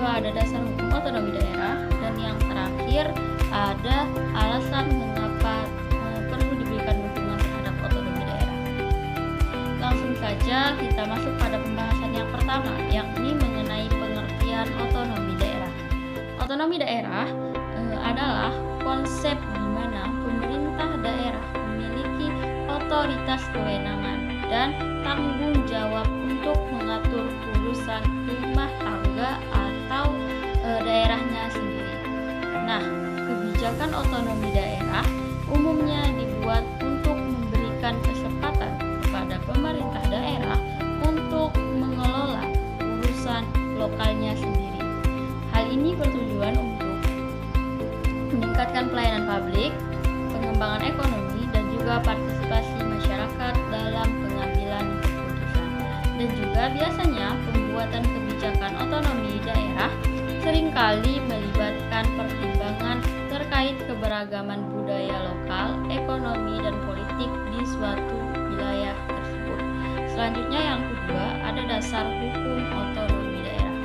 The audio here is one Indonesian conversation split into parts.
kedua ada dasar hukum otonomi daerah, dan yang terakhir ada alasan mengapa perlu diberikan dukungan terhadap otonomi daerah. Langsung saja kita masuk pada pembahasan yang pertama, yakni mengenai pengertian otonomi daerah. Otonomi daerah adalah konsep di mana pemerintah daerah memiliki otoritas kewenangan dan tanggung jawab untuk mengatur urusan rumah tangga atau daerahnya sendiri. Nah, kebijakan otonomi daerah umumnya dibuat untuk memberikan kesempatan kepada pemerintah daerah untuk mengelola urusan lokalnya sendiri. Hal ini bertujuan untuk meningkatkan pelayanan publik, pengembangan ekonomi, dan juga partisipasi masyarakat dalam pengambilan keputusan. Dan juga biasanya pembuatan kebijakan otonomi daerah seringkali melibatkan pertimbangan terkait keberagaman budaya lokal, ekonomi, dan politik di suatu wilayah tersebut. Selanjutnya yang kedua ada dasar hukum otonomi daerah.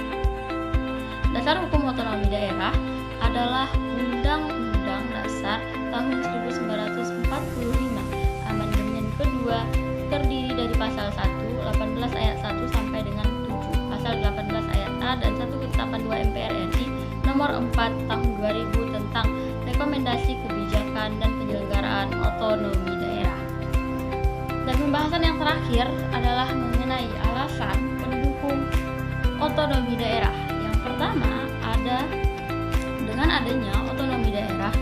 Dasar hukum otonomi daerah adalah Undang-Undang Dasar tahun 1945. Amandemen kedua terdiri dari pasal 1, 18 ayat 1 sampai dengan 7, pasal 18 ayat A dan 182 MPR RI nomor 4 tahun 2000 tentang rekomendasi kebijakan dan penyelenggaraan otonomi daerah. Dan pembahasan yang terakhir adalah mengenai alasan pendukung otonomi daerah. Yang pertama ada dengan adanya otonomi daerah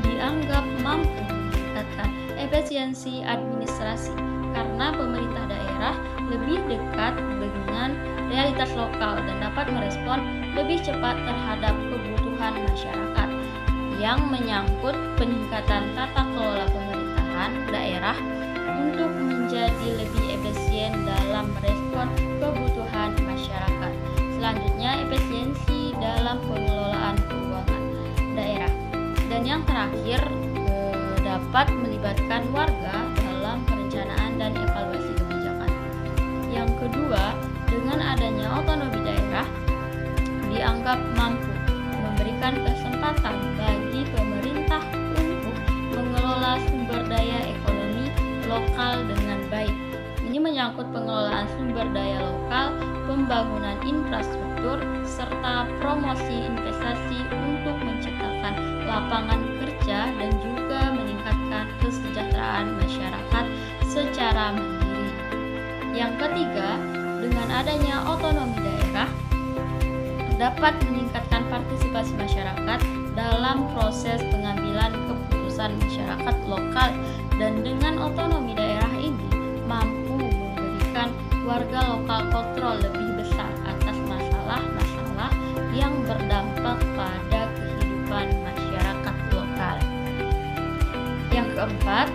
dianggap mampu meningkatkan efisiensi administrasi karena pemerintah daerah lebih dekat dengan realitas lokal dan dapat merespon lebih cepat terhadap kebutuhan masyarakat yang menyangkut peningkatan tata kelola pemerintahan daerah untuk menjadi lebih efisien dalam merespon kebutuhan masyarakat. Selanjutnya, efisiensi dalam pengelolaan keuangan daerah. Dan yang terakhir, dapat melibatkan warga dalam perencanaan dan evaluasi kebijakan. Yang kedua, dengan adanya otonomi daerah dianggap mampu memberikan kesempatan bagi pemerintah untuk mengelola sumber daya ekonomi lokal dengan baik. Ini menyangkut pengelolaan sumber daya lokal, pembangunan infrastruktur, serta promosi investasi untuk menciptakan lapangan kerja dan juga meningkatkan kesejahteraan masyarakat secara mandiri. Yang ketiga, dengan adanya otonomi daerah dapat meningkatkan partisipasi masyarakat dalam proses pengambilan keputusan masyarakat lokal, dan dengan otonomi daerah ini mampu memberikan warga lokal kontrol lebih besar atas masalah-masalah yang berdampak pada kehidupan masyarakat lokal. Yang keempat,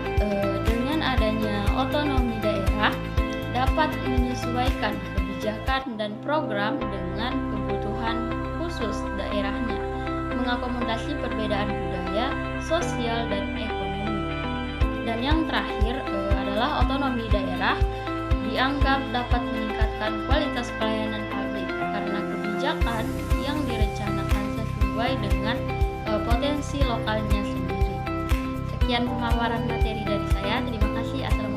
dengan adanya otonomi daerah dapat menyesuaikan kebijakan dan program dengan kebutuhan khusus daerahnya, mengakomodasi perbedaan budaya, sosial, dan ekonomi. Dan yang terakhir adalah otonomi daerah dianggap dapat meningkatkan kualitas pelayanan publik karena kebijakan yang direncanakan sesuai dengan potensi lokalnya sendiri. Sekian pemaparan materi dari saya. Terima kasih. Assalamualaikum.